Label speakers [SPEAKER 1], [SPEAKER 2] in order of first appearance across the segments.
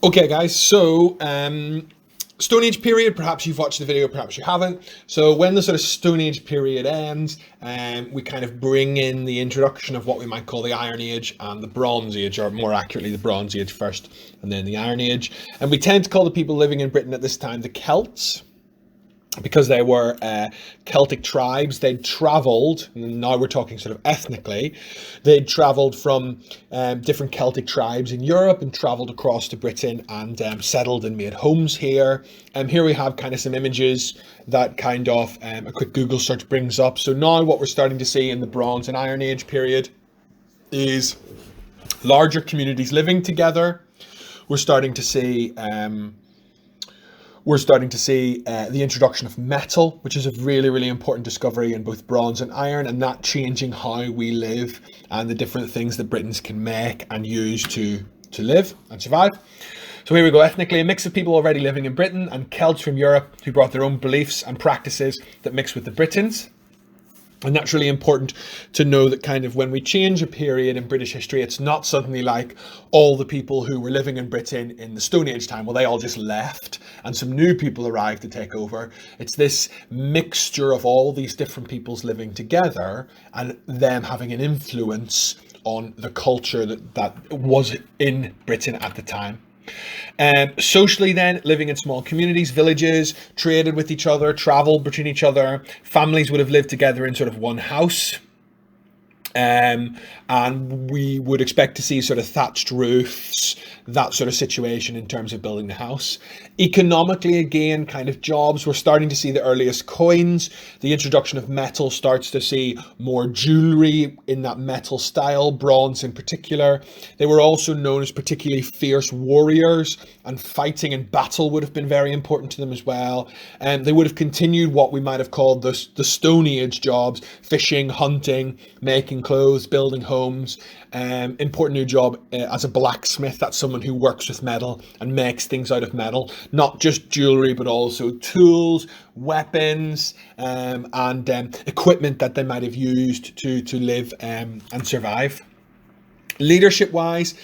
[SPEAKER 1] Okay, guys, so Stone Age period, perhaps you've watched the video, perhaps you haven't. So when the sort of Stone Age period ends, we kind of bring in the introduction of what we might call the Iron Age and the Bronze Age, or more accurately, the Bronze Age first and then the Iron Age. And we tend to call the people living in Britain at this time the Celts, because they were Celtic tribes. They'd travelled, and now we're talking sort of ethnically, they'd travelled from different Celtic tribes in Europe and travelled across to Britain and settled and made homes here. And here we have kind of some images that kind of a quick Google search brings up. So now what we're starting to see in the Bronze and Iron Age period is larger communities living together. We're starting to see the introduction of metal, which is a really, really important discovery in both bronze and iron, and that changing how we live and the different things that Britons can make and use to live and survive. So here we go, ethnically, a mix of people already living in Britain and Celts from Europe who brought their own beliefs and practices that mix with the Britons. And that's really important to know, that kind of when we change a period in British history, it's not suddenly like all the people who were living in Britain in the Stone Age time, well, they all just left and some new people arrived to take over. It's this mixture of all these different peoples living together and them having an influence on the culture that was in Britain at the time. Socially then, living in small communities, villages, traded with each other, travelled between each other. Families would have lived together in sort of one house. And we would expect to see sort of thatched roofs, that sort of situation in terms of building the house. Economically, again, kind of jobs. We're starting to see the earliest coins. The introduction of metal starts to see more jewellery in that metal style, bronze in particular. They were also known as particularly fierce warriors, and fighting and battle would have been very important to them as well. And they would have continued what we might have called the Stone Age jobs: fishing, hunting, making clothes, building homes. Important new job as a blacksmith. That's someone who works with metal and makes things out of metal, not just jewelry, but also tools, weapons, and equipment that they might have used to live and survive. Leadership wise,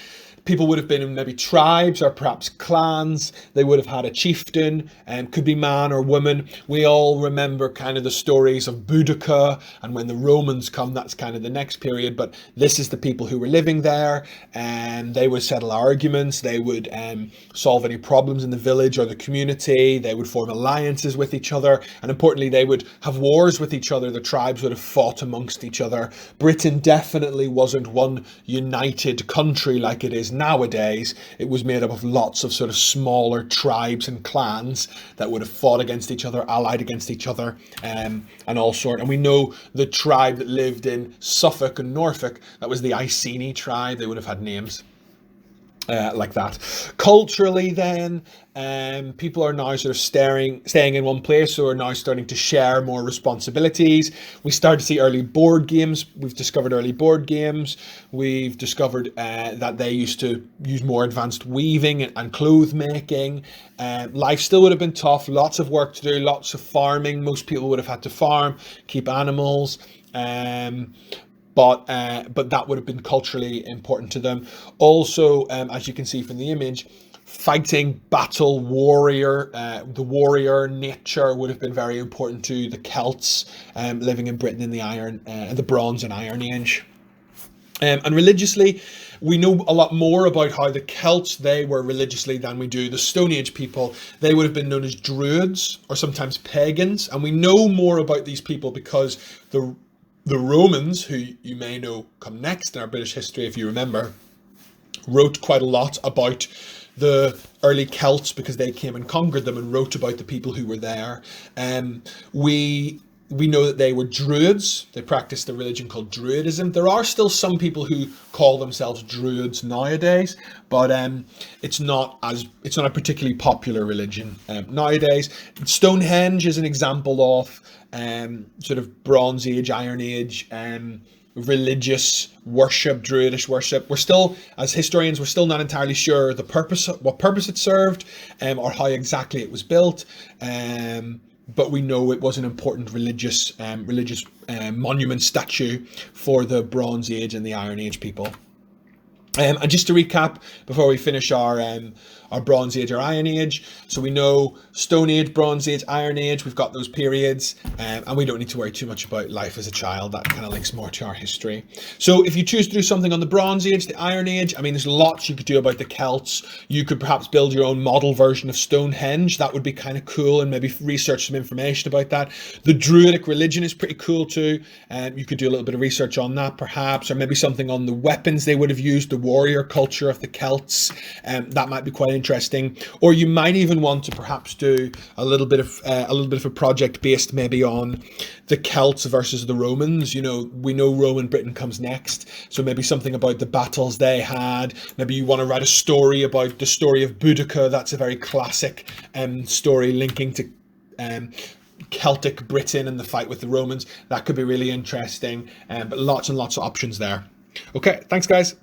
[SPEAKER 1] people would have been in maybe tribes or perhaps clans. They would have had a chieftain, could be man or woman. We all remember kind of the stories of Boudica, and when the Romans come, that's kind of the next period. But this is the people who were living there, and they would settle arguments. They would solve any problems in the village or the community. They would form alliances with each other, and importantly, they would have wars with each other. The tribes would have fought amongst each other. Britain definitely wasn't one united country like it is nowadays. It was made up of lots of sort of smaller tribes and clans that would have fought against each other, allied against each other, and all sort. And we know the tribe that lived in Suffolk and Norfolk, that was the Iceni tribe. They would have had names like that. Culturally then, people are now sort of staying in one place, so are now starting to share more responsibilities. We start to see early board games. We've discovered early board games. We've discovered that they used to use more advanced weaving and clothes making. Life still would have been tough, lots of work to do, lots of farming. Most people would have had to farm, keep animals, but that would have been culturally important to them. Also, as you can see from the image, fighting, battle, warrior, the warrior nature would have been very important to the Celts living in Britain in the Bronze and Iron Age. And religiously, we know a lot more about how the Celts, they were religiously than we do the Stone Age people. They would have been known as Druids or sometimes pagans, and we know more about these people because the Romans, who you may know come next in our British history if you remember, wrote quite a lot about the early Celts because they came and conquered them, and wrote about the people who were there. We know that they were Druids. They practiced a religion called Druidism. There are still some people who call themselves Druids nowadays, but it's not a particularly popular religion nowadays. Stonehenge is an example of sort of Bronze Age, Iron Age religious worship, Druidish worship. We're still, as historians, we're still not entirely sure what purpose it served, or how exactly it was built. But we know it was an important religious monument statue for the Bronze Age and the Iron Age people. And just to recap before we finish our Bronze Age or Iron Age, so we know Stone Age, Bronze Age, Iron Age, we've got those periods, and we don't need to worry too much about life as a child. That kind of links more to our history. So if you choose to do something on the Bronze Age, the Iron Age, I mean, there's lots you could do about the Celts. You could perhaps build your own model version of Stonehenge. That would be kind of cool, and maybe research some information about that. The Druidic religion is pretty cool too. You could do a little bit of research on that perhaps, or maybe something on the weapons they would have used, the warrior culture of the Celts. That might be quite interesting. Or you might even want to perhaps do a little bit of a project based maybe on the Celts versus the Romans. You know, we know Roman Britain comes next, so maybe something about the battles they had. Maybe you want to write a story about the story of Boudica. That's a very classic story linking to Celtic Britain and the fight with the Romans. That could be really interesting. But lots and lots of options there. Okay, thanks guys.